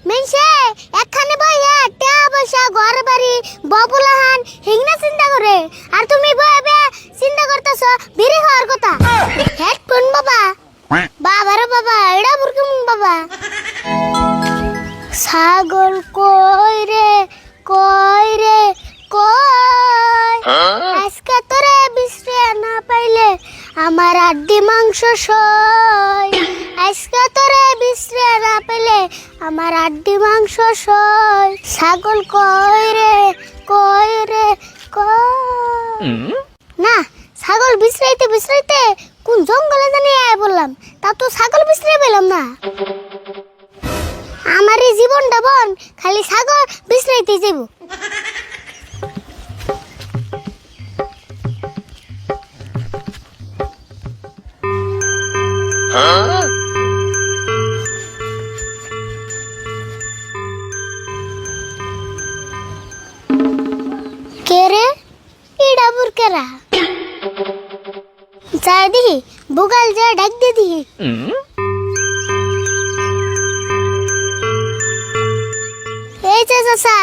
মেনছে একখানে বইয়া টাকা পয়সা ঘর বাড়ি ববুলাহান হিংনা চিন্তা করে আর তুমি বইবে চিন্তা করতেছ বিড়ি খাওয়ার কথা হেডফোন বাবা বাবা রে বাবা এটা বুরকুম বাবা ছাগল কই রে কই রে কই আজকে তোরে বিশ্রে না পাইলে আমার আড্ডি মাংস সয় আজকে তোরে বিশ্রে না পাইলে আমার আড্ডি মাংস সয় ছাগল কই রে কই রে কই না ছাগল বিশ্রাইতে বিশ্রাইতে কোন জঙ্গলে জানি আয় বললাম তা তো ছাগল বিশ্রে পেলাম না আমার এই জীবনটা বন খালি ছাগল বিশ্রাইতে যাব কে রে ইডা বুরকেরা যাই দিহি বুগাল যা ডাক দে দিহি এই যে চাচা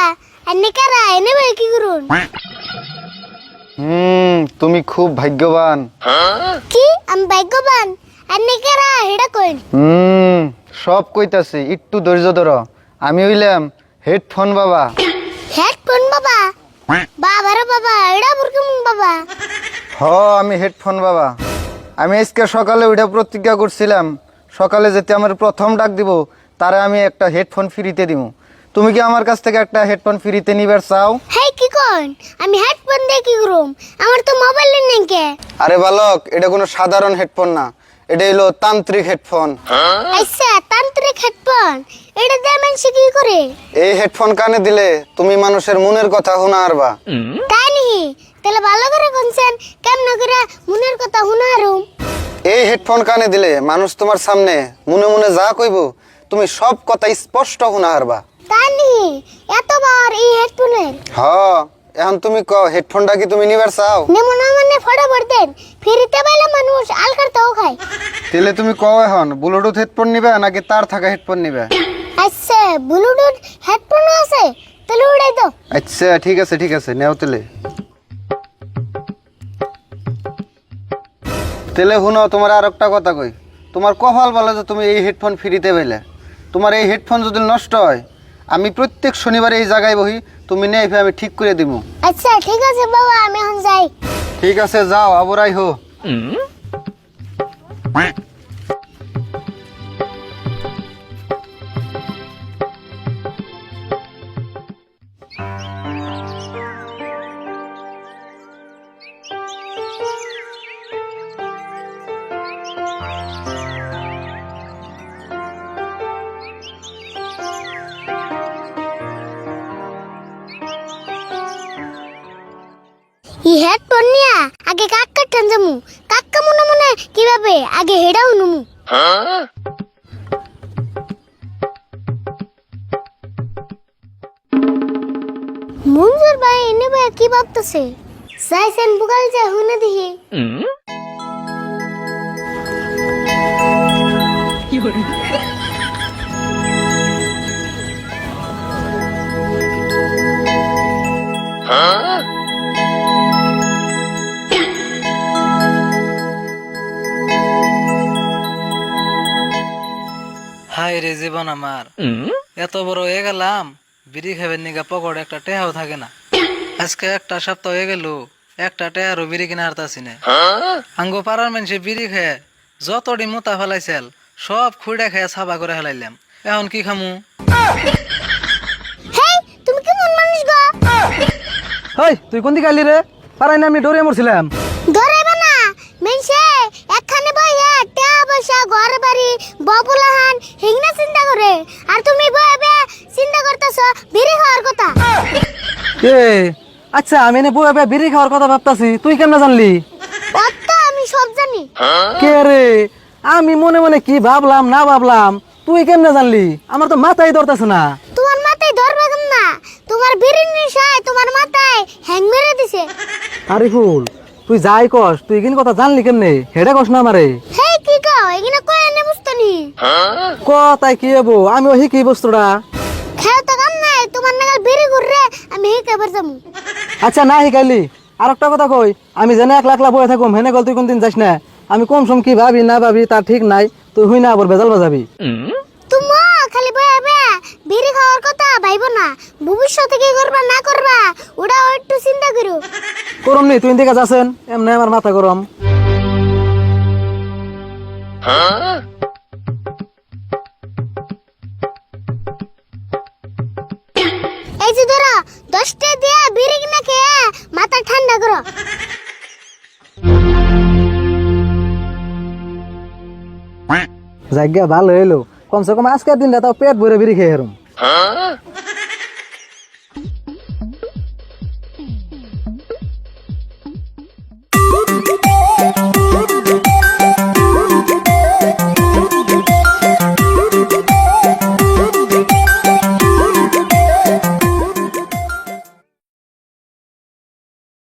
এনে কারা এনে ভাই কি করুন তুমি খুব ভাগ্যবান। কি আমি ভাগ্যবান এনে কারা হেডা কইন সব কইতাছি একটু ধৈর্য ধরো। আমি হইলাম হেডফোন বাবা। হেডফোন বাবা বাবা রে বাবা এডা বুরকুম বাবা আমি হেডফোন বাবা। আমি আজকে সকালে ওইটা প্রতিজ্ঞা করছিলাম সকালে যেতে আমার প্রথম ডাক দিব তারে আমি একটা হেডফোন ফ্রিতে দিব। তুমি কি আমার কাছ থেকে একটা হেডফোন ফ্রিতে নিবার চাও? হেই কি কোন আমি হেডফোন দিয়ে কি করুম আমার তো মোবাইল নেই কে আরে বালক এটা কোনো সাধারণ হেডফোন না, এটা হলো তান্ত্রিক হেডফোন। আচ্ছা তান্ত্রিক হেডফোন এটা দিয়ে মানুষ কি করে? এই হেডফোন কানে দিলে তুমি মানুষের মনের কথা শোনা আরবা। তাই নি তাহলে ভালো করে কোনছেন কেমন করে মনের কথা শোনা আরুম? এই হেডফোন কানে দিলে মানুষ তোমার সামনে মনে মনে যা কইব তুমি সব কথা স্পষ্ট শোনা আরবা। তাই নি এতবার এই হেডফোনের এখন তুমি কও হেডফোনটা কি তুমি নিবার চাও? নেমো না মানে ফটাফট দেন ফ্রিতে পাইলে মানুষ আলকার তাও খায়। তাহলে তুমি কও এখন ব্লুটুথ হেডফোন নিবে নাকি তার থাকা হেডফোন নিবে? আচ্ছা ব্লুটুথ হেডফোন আছে তাহলে উড়াই দাও। আচ্ছা ঠিক আছে নেও তাহলে। তাহলে শুনো তোমার আর একটা কথা কই, তোমার কপাল বলে যে তুমি এই হেডফোন ফ্রিতে পাইলে। তোমার এই হেডফোন যদি নষ্ট হয় আমি প্রত্যেক শনিবারে এই জায়গায় বহি, তুমি নেই আমি ঠিক করে দিব। আচ্ছা ঠিক আছে বাবা আমি এখন যাই। ঠিক আছে যাও আবরাই হো। এই হেডফোন নিয়া আগে কাক্কা টান যামু কাক্কা মনে মনে কিভাবে আগে হেডাও নুমু। মঞ্জুর ভাই এনে ভাই কি ভাবতেছে যাইছেন বুকাল যা হুনে দিহি। হায় রে জীবন আমার, এত বড় হয়ে গেলাম বিড়ি খাবেন নিগা পকেটে একটা টেহাও থাকে না। আজকে একটা সপ্তাহ হয়ে গেল একটা টেহারও বিড়ি কিনে হারতাছি না। আঙ্গ পাড়ার মানুষে বিড়ি খেয়ে যতটি মোতা ফেলাইছিল সব খুঁড়া খেয়ে সাবা করে ফেলাইলাম। এখন কি খামু? হেই তুমি কি মন মানুষ গো? হেই তুই কোন দিকে আইলি রে? পারাই না আমি ডরে মরছিলাম। ধরেবা না মেনছে একখানে বইয়া টাকা পয়সা ঘর বাড়ি ববুলাহান হিংনা চিন্তা করে আর তুমি বইবে চিন্তা করতেছ বিড়ি খাওয়ার কথা। এ আচ্ছা আমি এনে বইয়া বিড়ি খাওয়ার কথা ভাবতাছি, তুই কেমনে জানলি? অত আমি সব জানি। কে রে আমি মনে মনে কি ভাবলাম না ভাবলাম তুই কেমনে জানলি? আমার তো মাথায় ধরতেছে না। তোমার মাথায় ধরবে কেন না? তোমার বিড়ির নেশায় তোমার মাথায় হ্যাং মেরে দিছে। আরে ফুল তুই যাই কস তুই কিন কথা জানলি কেমনে? হেডে কস না আমারে। হেই কি কও এখানে কই এনে বুঝতনি? কথাই কি হবো আমি ওই কি বস্তুটা খেয়ে তো কাম নাই, তোমার নাগাল বিড়ি ঘুররে আমি হিকে বের যাবো। আচ্ছা না শিখাইলি, আর একটা কথা কই, আমি জেনে একলা একলা বয়ে থাকুম হেনে গল তুই কোনদিন যাস না। আমি কম সম কি ভাবি না ভাবি তার ঠিক নাই, তুই হুই না আবার বেজাল বাজাবি। তুমি খালি বয়ে বে বিড়ি খাওয়ার কথা ভাইবো না, ভবিষ্যতে কি করবা না করবা ওটা একটু চিন্তা করো। করম নি, তুই দিকে যাচ্ছেন এমনি আমার মাথা গরম। এই যে ধরো 10টা দিয়ে বিড়ি কিনা খেয়ে মাথা ঠান্ডা করো। জায়গা ভালো হইলো, কমসে কম আজকের দিনটা তাও পেট ভরে বিড়ি খেয়ে হেরুম।